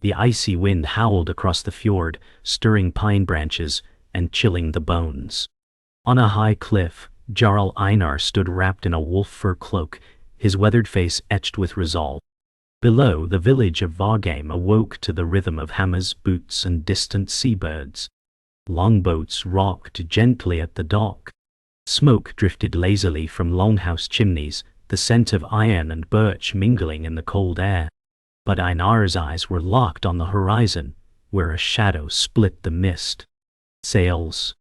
The icy wind howled across the fjord, stirring pine branches and chilling the bones. On a high cliff, Jarl Einar stood wrapped in a wolf fur cloak, his weathered face etched with resolve. Below, the village of Vargheim awoke to the rhythm of hammers, boots, and distant seabirds. Longboats rocked gently at the dock. Smoke drifted lazily from longhouse chimneys, the scent of iron and birch mingling in the cold air. But Einar's eyes were locked on the horizon, where a shadow split the mist. Sails.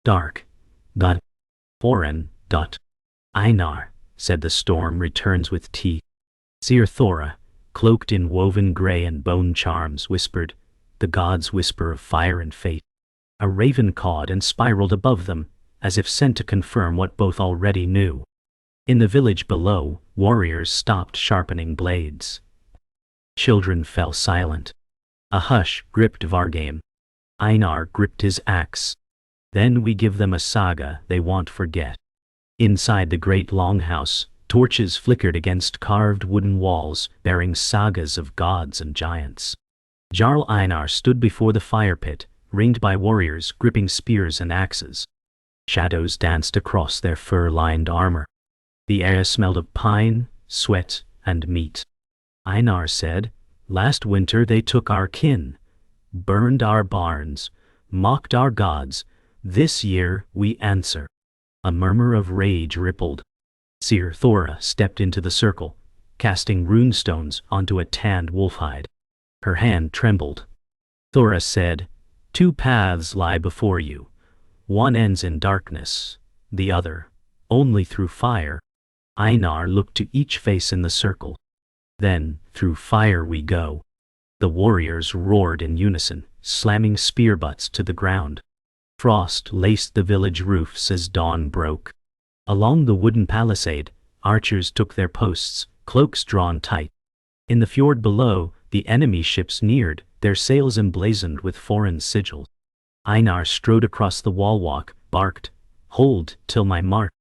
Dark. Foreign. Einar, said the storm returns with teeth. Seer Thora, cloaked in woven grey and bone charms, whispered, the gods whisper of fire and fate. A raven cawed and spiraled above them, as if sent to confirm what both already knew. In the village below, warriors stopped sharpening blades. Children fell silent. A hush gripped Vargheim. Einar gripped his axe. Then we give them a saga they won't forget. Inside the great longhouse, torches flickered against carved wooden walls, bearing sagas of gods and giants. Jarl Einar stood before the fire pit, ringed by warriors gripping spears and axes. Shadows danced across their fur-lined armor. The air smelled of pine, sweat, and meat. Einar said, last winter they took our kin, burned our barns, mocked our gods. This year we answer. A murmur of rage rippled. Seer Thora stepped into the circle, casting runestones onto a tanned wolfhide. Her hand trembled. Thora said, 2 paths lie before you. One ends in darkness, the other, only through fire. Einar looked to each face in the circle. Then, through fire we go. The warriors roared in unison, slamming spear butts to the ground. Frost laced the village roofs as dawn broke. Along the wooden palisade, archers took their posts, cloaks drawn tight. In the fjord below, the enemy ships neared, their sails emblazoned with foreign sigils. Einar strode across the wall-walk, barked, hold till my mark.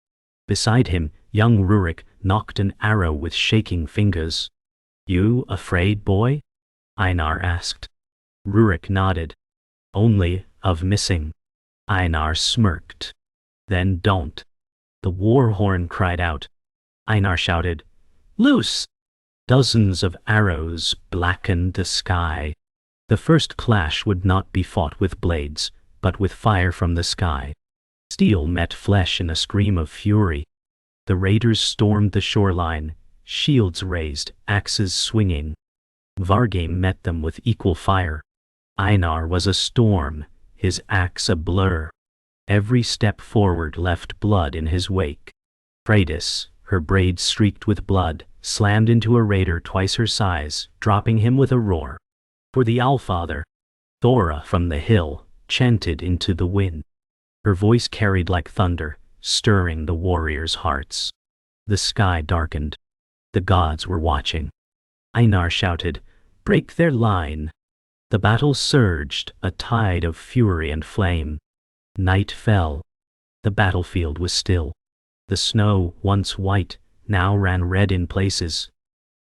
Beside him, young Rurik knocked an arrow with shaking fingers. You afraid, boy? Einar asked. Rurik nodded. Only of missing. Einar smirked. Then don't. The war horn cried out. Einar shouted, loose! Dozens of arrows blackened the sky. The first clash would not be fought with blades, but with fire from the sky. Steel met flesh in a scream of fury. The raiders stormed the shoreline, shields raised, axes swinging. Vargheim met them with equal fire. Einar was a storm, his axe a blur. Every step forward left blood in his wake. Freydis, her braids streaked with blood, slammed into a raider twice her size, dropping him with a roar. For the Allfather, Thora from the hill chanted into the wind. Her voice carried like thunder, stirring the warriors' hearts. The sky darkened. The gods were watching. Einar shouted, break their line. The battle surged, a tide of fury and flame. Night fell. The battlefield was still. The snow, once white, now ran red in places.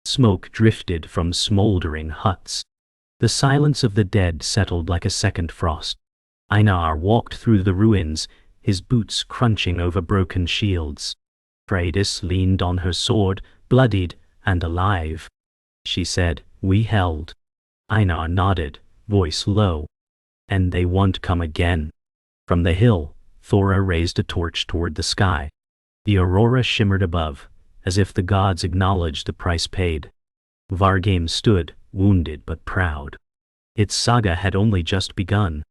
Smoke drifted from smoldering huts. The silence of the dead settled like a second frost. Einar walked through the ruins, his boots crunching over broken shields. Freydis leaned on her sword, bloodied and alive. She said, we held. Einar nodded, voice low. And they won't come again. From the hill, Thora raised a torch toward the sky. The aurora shimmered above, as if the gods acknowledged the price paid. Vargheim stood, wounded but proud. Its saga had only just begun.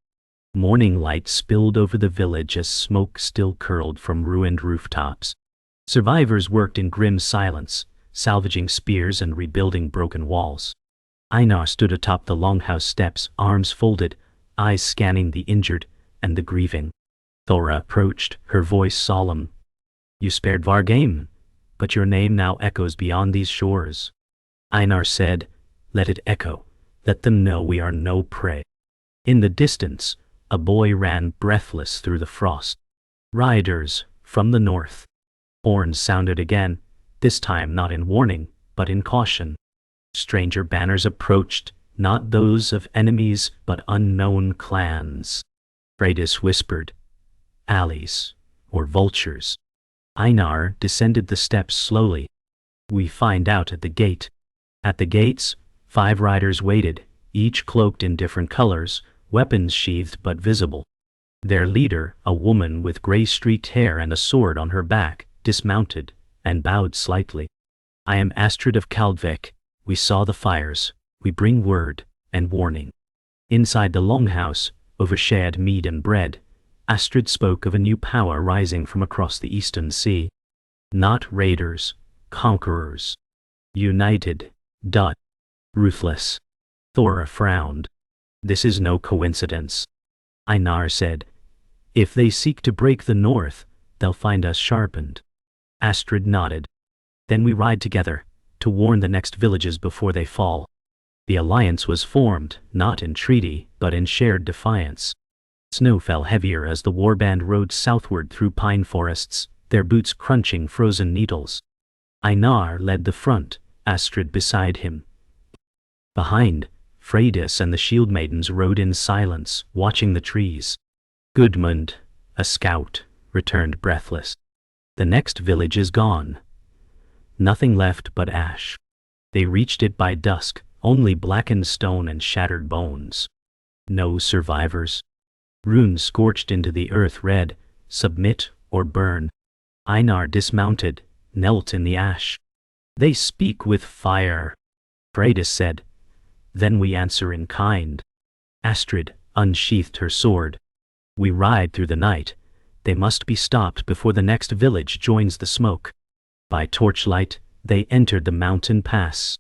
Morning light spilled over the village as smoke still curled from ruined rooftops. Survivors worked in grim silence, salvaging spears and rebuilding broken walls. Einar stood atop the longhouse steps, arms folded, eyes scanning the injured and the grieving. Thora approached, her voice solemn. You spared Vargheim, but your name now echoes beyond these shores. Einar said, let it echo, let them know we are no prey. In the distance, a boy ran breathless through the frost. Riders, from the north. Horns sounded again, this time not in warning, but in caution. Stranger banners approached, not those of enemies but unknown clans. Freydis whispered, alleys, or vultures. Einar descended the steps slowly. We find out at the gate. At the gates, 5 riders waited, each cloaked in different colors, weapons sheathed but visible. Their leader, a woman with gray-streaked hair and a sword on her back, dismounted, and bowed slightly. I am Astrid of Kaldvik. We saw the fires. We bring word and warning. Inside the longhouse, over shared meat and bread, Astrid spoke of a new power rising from across the eastern sea. Not raiders, conquerors. United. Ruthless. Thora frowned. This is no coincidence. Einar said, if they seek to break the north, they'll find us sharpened. Astrid nodded. Then we ride together, to warn the next villages before they fall. The alliance was formed, not in treaty, but in shared defiance. Snow fell heavier as the warband rode southward through pine forests, their boots crunching frozen needles. Einar led the front, Astrid beside him. Behind, Freydis and the shield maidens rode in silence, watching the trees. Gudmund, a scout, returned breathless. The next village is gone. Nothing left but ash. They reached it by dusk, only blackened stone and shattered bones. No survivors. Runes scorched into the earth read, submit or burn. Einar dismounted, knelt in the ash. They speak with fire. Freydis said, then we answer in kind. Astrid unsheathed her sword. We ride through the night. They must be stopped before the next village joins the smoke. By torchlight, they entered the mountain pass.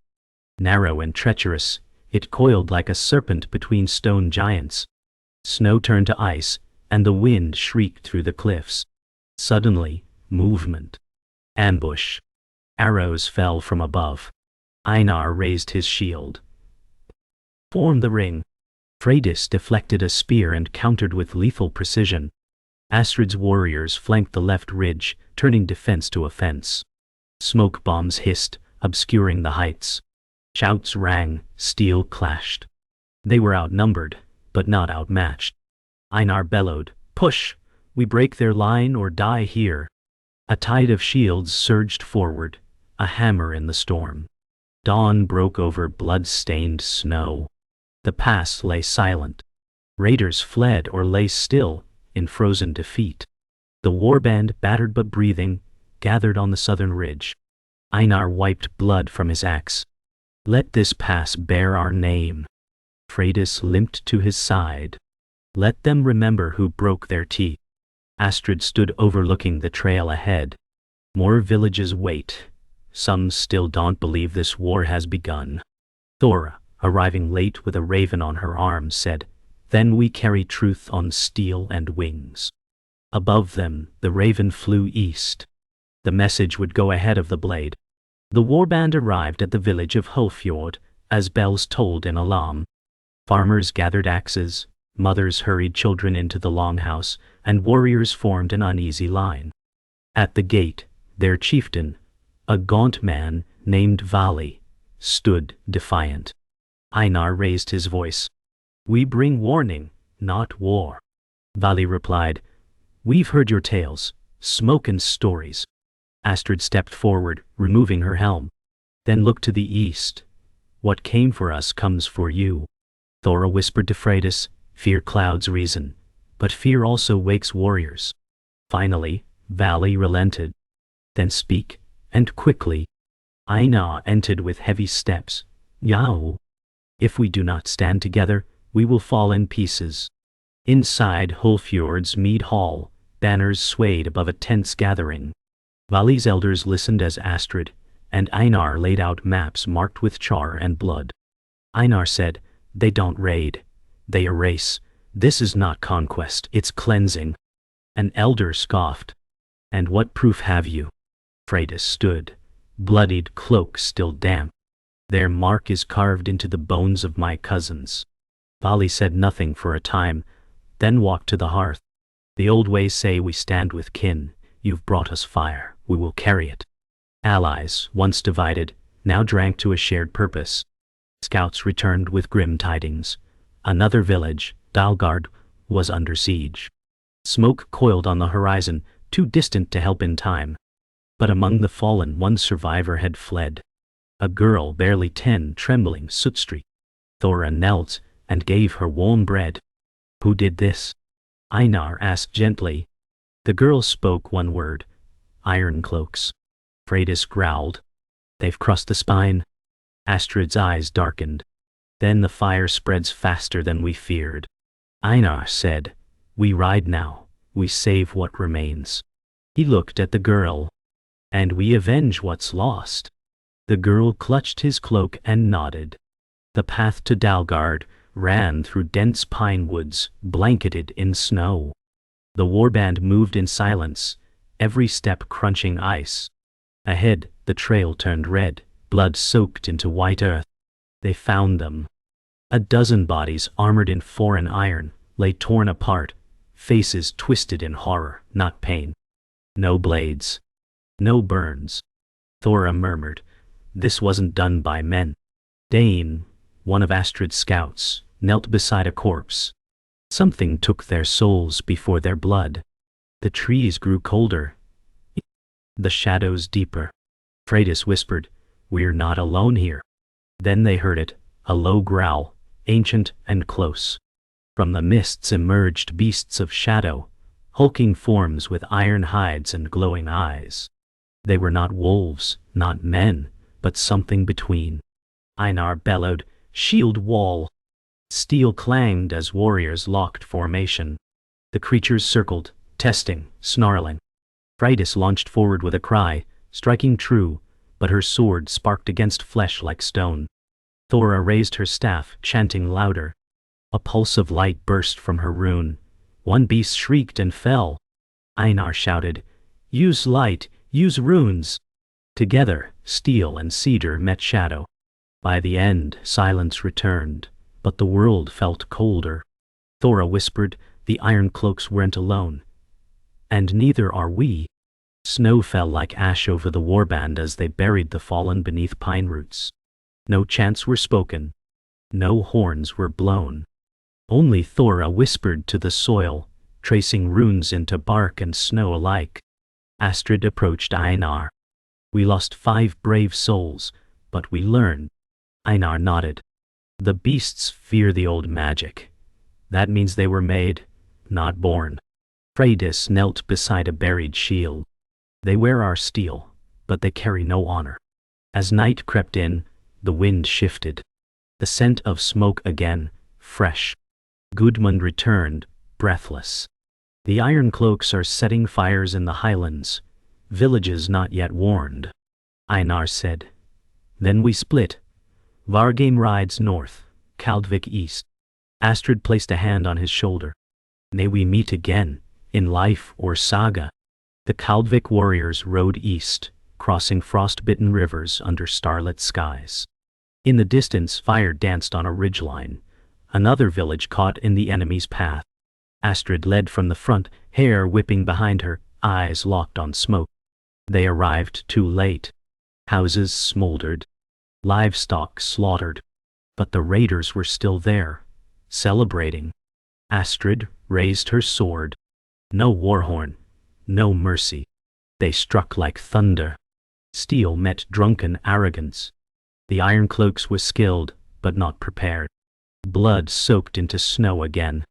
Narrow and treacherous, it coiled like a serpent between stone giants. Snow turned to ice, and the wind shrieked through the cliffs. Suddenly, movement. Ambush. Arrows fell from above. Einar raised his shield. Form the ring. Freydis deflected a spear and countered with lethal precision. Astrid's warriors flanked the left ridge, turning defense to offense. Smoke bombs hissed, obscuring the heights. Shouts rang, steel clashed. They were outnumbered, but not outmatched. Einar bellowed, push! We break their line or die here. A tide of shields surged forward, a hammer in the storm. Dawn broke over blood-stained snow. The pass lay silent. Raiders fled or lay still, in frozen defeat. The warband, battered but breathing, gathered on the southern ridge. Einar wiped blood from his axe. Let this pass bear our name. Freydis limped to his side. Let them remember who broke their teeth. Astrid stood overlooking the trail ahead. More villages wait. Some still don't believe this war has begun. Thora, arriving late with a raven on her arm, said, then we carry truth on steel and wings. Above them, the raven flew east. The message would go ahead of the blade. The warband arrived at the village of Hulfjord, as bells tolled in alarm. Farmers gathered axes, mothers hurried children into the longhouse, and warriors formed an uneasy line. At the gate, their chieftain, a gaunt man named Vali, stood defiant. Einar raised his voice. We bring warning, not war. Vali replied, we've heard your tales, smoke and stories. Astrid stepped forward, removing her helm. Then looked to the east. What came for us comes for you. Thora whispered to Freydis, fear clouds reason, but fear also wakes warriors. Finally, Vali relented. Then speak, and quickly. Einar entered with heavy steps. Yao. If we do not stand together, we will fall in pieces. Inside Hulfjord's mead hall, banners swayed above a tense gathering. Vali's elders listened as Astrid and Einar laid out maps marked with char and blood. Einar said, they don't raid. They erase. This is not conquest, it's cleansing. An elder scoffed. And what proof have you? Freydis stood, bloodied cloak still damp. Their mark is carved into the bones of my cousins. Vali said nothing for a time, then walked to the hearth. The old ways say we stand with kin. You've brought us fire, we will carry it. Allies, once divided, now drank to a shared purpose. scouts returned with grim tidings. Another village, Dalgard, was under siege. Smoke coiled on the horizon, too distant to help in time. But among the fallen, one survivor had fled. A girl barely 10, trembling, soot-streaked. Thora knelt and gave her warm bread. Who did this? Einar asked gently. The girl spoke one word. Iron cloaks. Freydis growled. They've crossed the spine. Astrid's eyes darkened. Then the fire spreads faster than we feared. Einar said, we ride now, we save what remains. He looked at the girl. And we avenge what's lost. The girl clutched his cloak and nodded. The path to Dalgard ran through dense pine woods, blanketed in snow. The warband moved in silence, every step crunching ice. Ahead, the trail turned red, blood soaked into white earth. They found them. A dozen bodies armored in foreign iron lay torn apart, faces twisted in horror, not pain. No blades. No burns. Thora murmured, this wasn't done by men. Dane, one of Astrid's scouts, knelt beside a corpse. Something took their souls before their blood. The trees grew colder. The shadows deeper. Freydis whispered, we're not alone here. Then they heard it, a low growl, ancient and close. From the mists emerged beasts of shadow, hulking forms with iron hides and glowing eyes. They were not wolves, not men, but something between. Einar bellowed, shield wall. Steel clanged as warriors locked formation. The creatures circled, testing, snarling. Freydis launched forward with a cry, striking true, but her sword sparked against flesh like stone. Thora raised her staff, chanting louder. A pulse of light burst from her rune. One beast shrieked and fell. Einar shouted, use light, use runes. Together, steel and cedar met shadow. By the end, silence returned, but the world felt colder. Thora whispered, the iron cloaks weren't alone. And neither are we. Snow fell like ash over the warband as they buried the fallen beneath pine roots. No chants were spoken. No horns were blown. Only Thora whispered to the soil, tracing runes into bark and snow alike. Astrid approached Einar. We lost 5 brave souls, but we learned. Einar nodded. The beasts fear the old magic. That means they were made, not born. Freydis knelt beside a buried shield. They wear our steel, but they carry no honor. As night crept in, the wind shifted. The scent of smoke again, fresh. Gudmund returned, breathless. The iron cloaks are setting fires in the highlands, villages not yet warned. Einar said. Then we split. Vargheim rides north, Kaldvik east. Astrid placed a hand on his shoulder. May we meet again, in life or saga. The Kaldvik warriors rode east, crossing frost-bitten rivers under starlit skies. In the distance, fire danced on a ridgeline. Another village caught in the enemy's path. Astrid led from the front, hair whipping behind her, eyes locked on smoke. They arrived too late. Houses smoldered. Livestock slaughtered. But the raiders were still there, celebrating. Astrid raised her sword. No warhorn, no mercy. They struck like thunder. Steel met drunken arrogance. The iron cloaks were skilled, but not prepared. Blood soaked into snow again.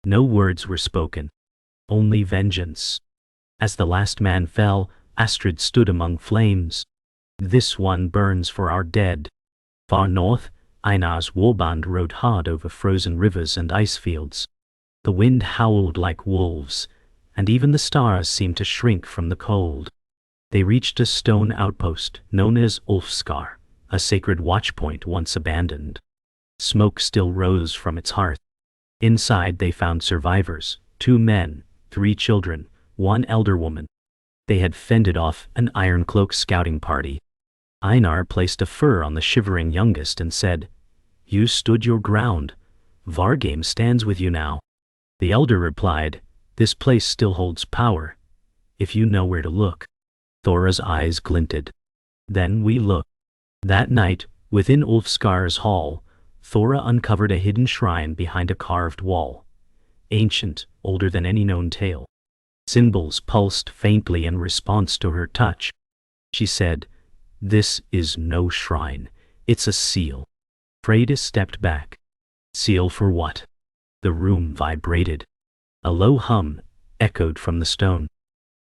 No words were spoken. Only vengeance. As the last man fell, Astrid stood among flames. This one burns for our dead. Far north, Einar's warband rode hard over frozen rivers and ice fields. The wind howled like wolves, and even the stars seemed to shrink from the cold. They reached a stone outpost known as Ulfskar, a sacred watchpoint once abandoned. Smoke still rose from its hearth. Inside they found survivors, 2 men, 3 children, 1 elder woman. They had fended off an Iron Cloak scouting party. Einar placed a fur on the shivering youngest and said, "You stood your ground. Vargheim stands with you now." The elder replied, "This place still holds power, if you know where to look." Thora's eyes glinted. Then we looked. That night, Within Ulfskar's hall, Thora uncovered a hidden shrine behind a carved wall. Ancient, older than any known tale. Symbols pulsed faintly in response to her touch. She said, "This is no shrine. It's a seal." Freydis stepped back. Seal for what? The room vibrated. A low hum echoed from the stone.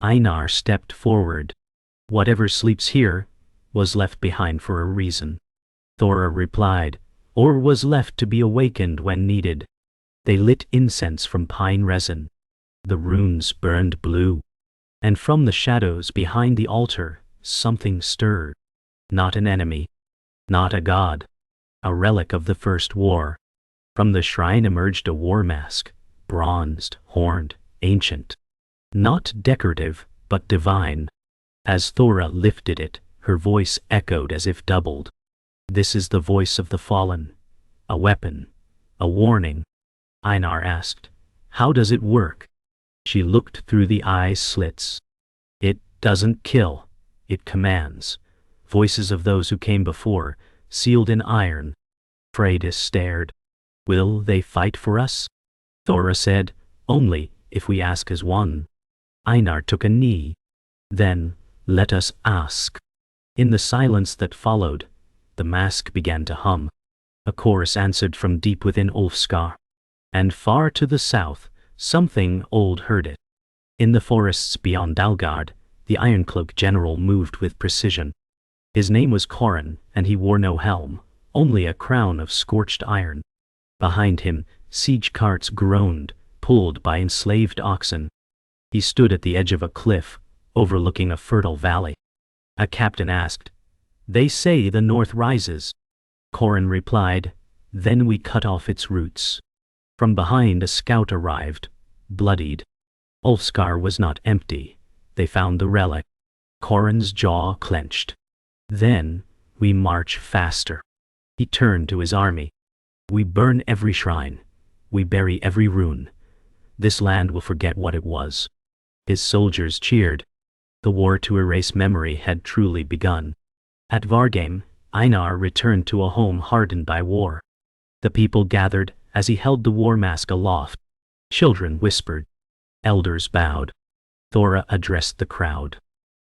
Einar stepped forward. "Whatever sleeps here was left behind for a reason," Thora replied, "or was left to be awakened when needed." They lit incense from pine resin. The runes burned blue. And from the shadows behind the altar, something stirred. Not an enemy. Not a god. A relic of the First War. From the shrine emerged a war mask, bronzed, horned, ancient. Not decorative, but divine. As Thora lifted it, her voice echoed as if doubled. "This is the voice of the fallen. A weapon. A warning." Einar asked, "How does it work?" She looked through the eye slits. "It doesn't kill. It commands. Voices of those who came before, sealed in iron." Freydis stared. "Will they fight for us?" Thora said, "Only if we ask as one." Einar took a knee. "Then, let us ask." In the silence that followed, the mask began to hum. A chorus answered from deep within Ulfskar. And far to the south, something old heard it. In the forests beyond Dalgard, the Ironcloak general moved with precision. His name was Corin, and he wore no helm, only a crown of scorched iron. Behind him, siege carts groaned, pulled by enslaved oxen. He stood at the edge of a cliff, overlooking a fertile valley. A captain asked, "They say the north rises." Corin replied, "Then we cut off its roots." From behind a scout arrived, bloodied. Ulfskar was not empty. They found the relic. Corin's jaw clenched. "Then, we march faster." He turned to his army. "We burn every shrine. We bury every rune. This land will forget what it was." His soldiers cheered. The war to erase memory had truly begun. At Vargheim, Einar returned to a home hardened by war. The people gathered as he held the war mask aloft. Children whispered. Elders bowed. Thora addressed the crowd.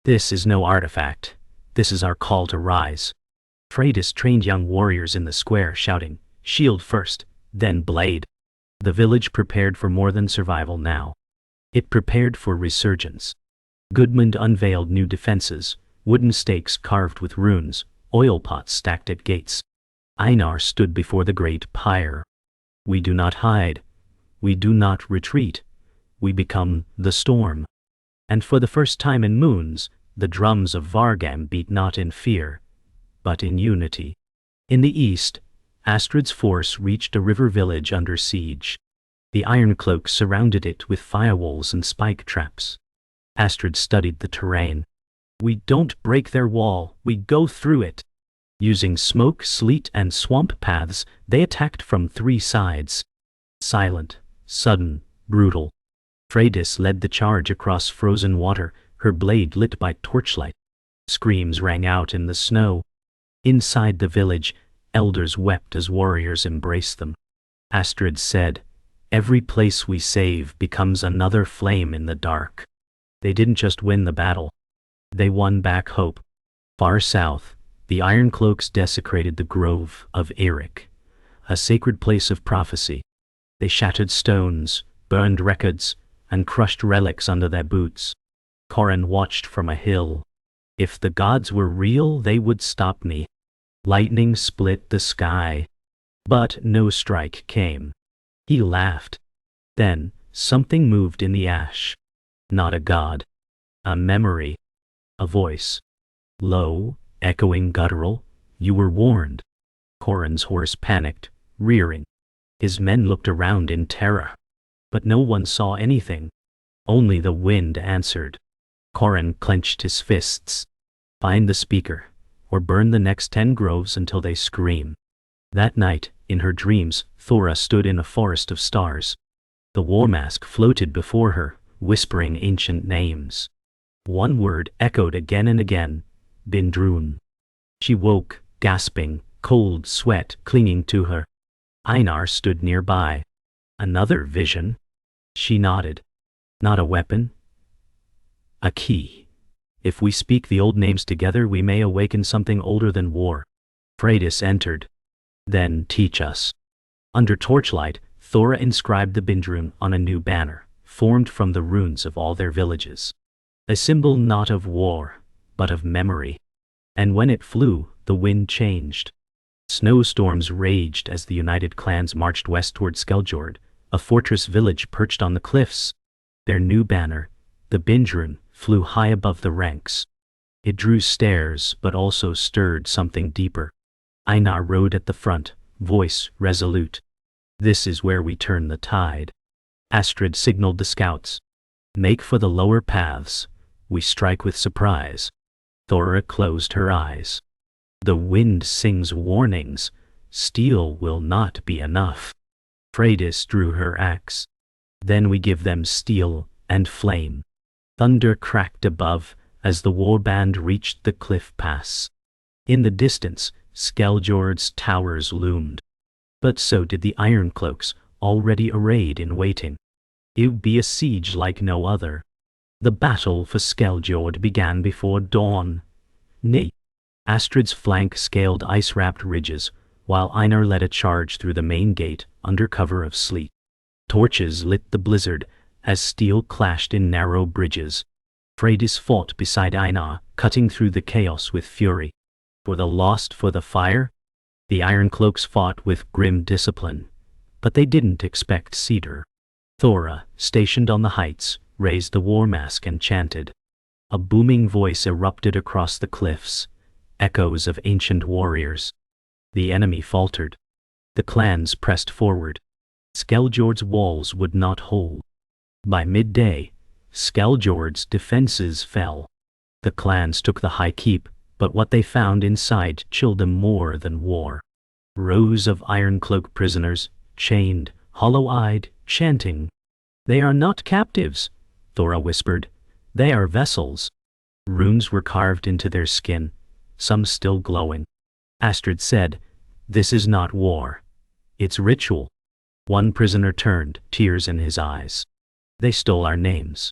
"This is no artifact. This is our call to rise." Freydis trained young warriors in the square, shouting, "Shield first, then blade." The village prepared for more than survival now. It prepared for resurgence. Gudmund unveiled new defenses, wooden stakes carved with runes, oil pots stacked at gates. Einar stood before the great pyre. "We do not hide. We do not retreat. We become the storm." And for the first time in moons, the drums of Vargheim beat not in fear, but in unity. In the east, Astrid's force reached a river village under siege. The Ironcloaks surrounded it with firewalls and spike traps. Astrid studied the terrain. "We don't break their wall, we go through it." Using smoke, sleet, and swamp paths, they attacked from 3 sides. Silent, sudden, brutal. Freydis led the charge across frozen water, her blade lit by torchlight. Screams rang out in the snow. Inside the village, elders wept as warriors embraced them. Astrid said, "Every place we save becomes another flame in the dark." They didn't just win the battle. They won back hope. Far south, the Ironcloaks desecrated the Grove of Eric, a sacred place of prophecy. They shattered stones, burned records, and crushed relics under their boots. Corin watched from a hill. "If the gods were real, they would stop me." Lightning split the sky. But no strike came. He laughed. Then, something moved in the ash. Not a god. A memory. A voice. Low, echoing guttural, "You were warned." Corin's horse panicked, rearing. His men looked around in terror. But no one saw anything. Only the wind answered. Corin clenched his fists. "Find the speaker, or burn the next 10 groves until they scream." That night, in her dreams, Thora stood in a forest of stars. The war mask floated before her, whispering ancient names. One word echoed again and again, Bindrun. She woke, gasping, cold sweat clinging to her. Einar stood nearby. Another vision? She nodded. Not a weapon? A key. If we speak the old names together, we may awaken something older than war. Freydis entered. Then teach us. Under torchlight, Thora inscribed the Bindrun on a new banner, formed from the runes of all their villages. A symbol not of war, but of memory. And when it flew, the wind changed. Snowstorms raged as the united clans marched west toward Skeljord, a fortress village perched on the cliffs. Their new banner, the Bindrun, flew high above the ranks. It drew stares, but also stirred something deeper. Einar rode at the front, voice resolute. This is where we turn the tide. Astrid signaled the scouts. Make for the lower paths. We strike with surprise. Thora closed her eyes. The wind sings warnings. Steel will not be enough. Freydis drew her axe. Then we give them steel and flame. Thunder cracked above as the warband reached the cliff pass. In the distance, Skeljord's towers loomed. But so did the Ironcloaks, already arrayed in waiting. It would be a siege like no other. The battle for Skeljord began before dawn. Nay, Astrid's flank scaled ice-wrapped ridges, while Einar led a charge through the main gate under cover of sleet. Torches lit the blizzard as steel clashed in narrow bridges. Freydis fought beside Einar, cutting through the chaos with fury. For the lost for the fire? The Ironcloaks fought with grim discipline, but they didn't expect cedar. Thora, stationed on the heights, raised the war mask and chanted. A booming voice erupted across the cliffs, echoes of ancient warriors. The enemy faltered. The clans pressed forward. Skeljord's walls would not hold. By midday, Skeljord's defenses fell. The clans took the high keep, but what they found inside chilled them more than war. Rows of Ironcloak prisoners, chained, hollow-eyed, chanting. They are not captives, Thora whispered. They are vessels. Runes were carved into their skin, some still glowing. Astrid said, This is not war. It's ritual. One prisoner turned, tears in his eyes. They stole our names.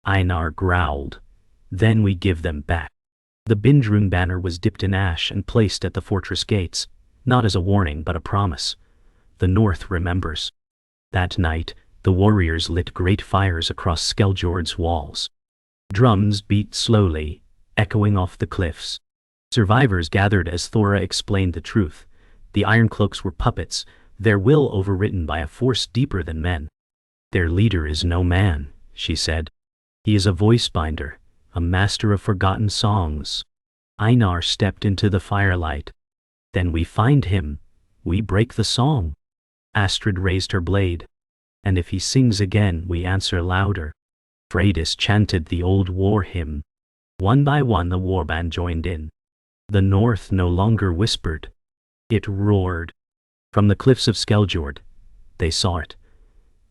Einar growled. Then we give them back. The Bindrun banner was dipped in ash and placed at the fortress gates, not as a warning but a promise. The North remembers. That night, the warriors lit great fires across Skeljord's walls. Drums beat slowly, echoing off the cliffs. Survivors gathered as Thora explained the truth. The Ironcloaks were puppets, their will overwritten by a force deeper than men. Their leader is no man, she said. He is a voice binder, a master of forgotten songs. Einar stepped into the firelight. Then we find him. We break the song. Astrid raised her blade. And if he sings again, we answer louder. Freydis chanted the old war hymn. One by one the warband joined in. The North no longer whispered. It roared. From the cliffs of Skeljord, they saw it.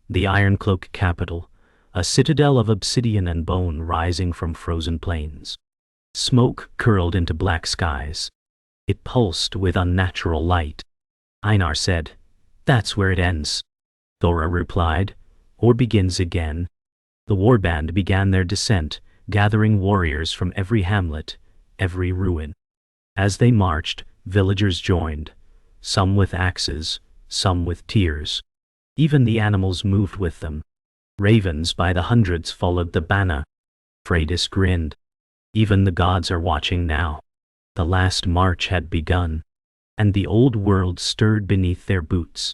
The Ironcloak capital, a citadel of obsidian and bone rising from frozen plains. Smoke curled into black skies. It pulsed with unnatural light. Einar said, That's where it ends. Thora replied, Or begins again. The warband began their descent, gathering warriors from every hamlet, every ruin. As they marched, villagers joined, some with axes, some with tears. Even the animals moved with them. Ravens by the hundreds followed the banner. Freydis grinned. Even the gods are watching now. The last march had begun, and the old world stirred beneath their boots.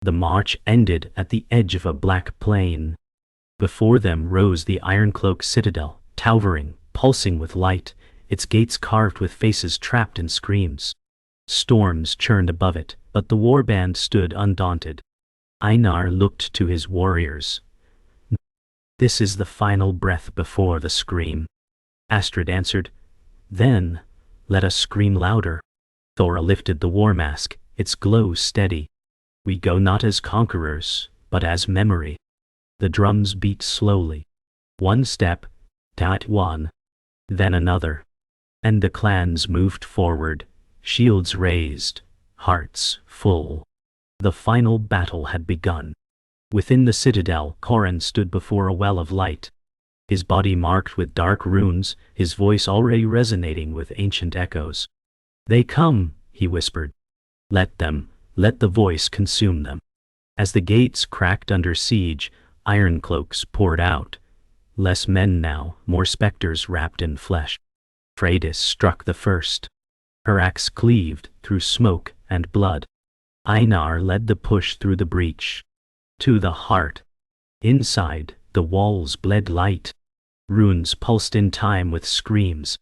The march ended at the edge of a black plain. Before them rose the Ironcloak citadel, towering, pulsing with light, its gates carved with faces trapped in screams. Storms churned above it, but the warband stood undaunted. Einar looked to his warriors. This is the final breath before the scream. Astrid answered, Then, let us scream louder. Thora lifted the war mask, its glow steady. We go not as conquerors, but as memory. The drums beat slowly. One step, that one, then another. And the clans moved forward, shields raised, hearts full. The final battle had begun. Within the citadel, Corin stood before a well of light, his body marked with dark runes, his voice already resonating with ancient echoes. "They come," he whispered. "Let them, let the voice consume them." As the gates cracked under siege, iron cloaks poured out. Less men now, more specters wrapped in flesh. Freydis struck the first. Her axe cleaved through smoke and blood. Einar led the push through the breach. To the heart. Inside, the walls bled light. Runes pulsed in time with screams.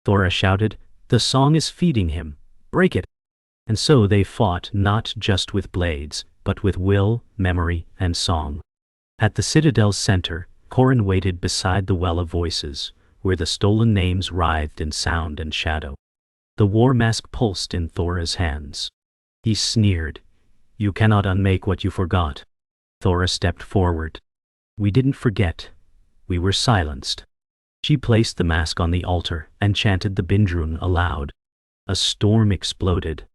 Thora shouted, "The song is feeding him. Break it." And so they fought not just with blades, but with will, memory, and song. At the citadel's center, Corin waited beside the well of voices, where the stolen names writhed in sound and shadow. The war mask pulsed in Thora's hands. He sneered, "You cannot unmake what you forgot." Thora stepped forward. "We didn't forget. We were silenced." She placed the mask on the altar and chanted the Bindrun aloud. A storm exploded.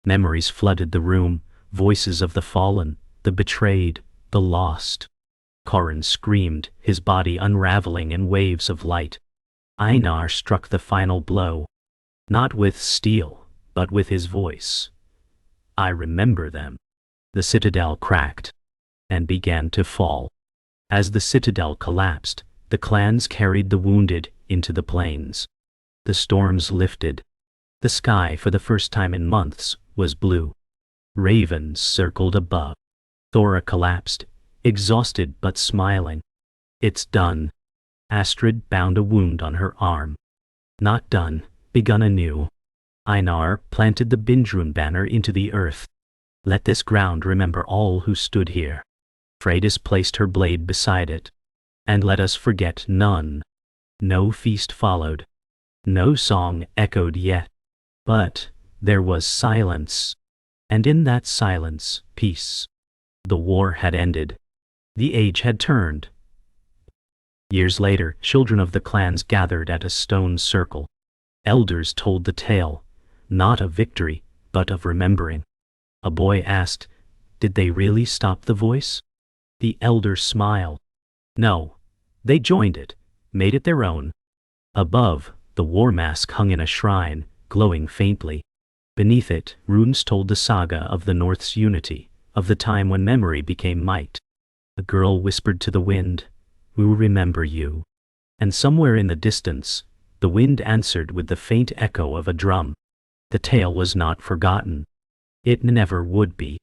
Memories flooded the room, voices of the fallen, the betrayed, the lost. Corin screamed, his body unraveling in waves of light. Einar struck the final blow. Not with steel, but with his voice. "I remember them." The citadel cracked and began to fall. As the citadel collapsed, the clans carried the wounded into the plains. The storms lifted. The sky, for the first time in months, was blue. Ravens circled above. Thora collapsed, exhausted but smiling. "It's done." Astrid bound a wound on her arm. "Not done, begun anew." Einar planted the Bindrun banner into the earth. "Let this ground remember all who stood here." Freydis placed her blade beside it. "And let us forget none." No feast followed. No song echoed yet. But there was silence. And in that silence, peace. The war had ended. The age had turned. Years later, children of the clans gathered at a stone circle. Elders told the tale, not of victory, but of remembering. A boy asked, "Did they really stop the voice?" The elder smiled. "No, they joined it, made it their own." Above, the war mask hung in a shrine, glowing faintly. Beneath it, runes told the saga of the North's unity, of the time when memory became might. A girl whispered to the wind, "We will remember you." And somewhere in the distance, the wind answered with the faint echo of a drum. The tale was not forgotten. It never would be.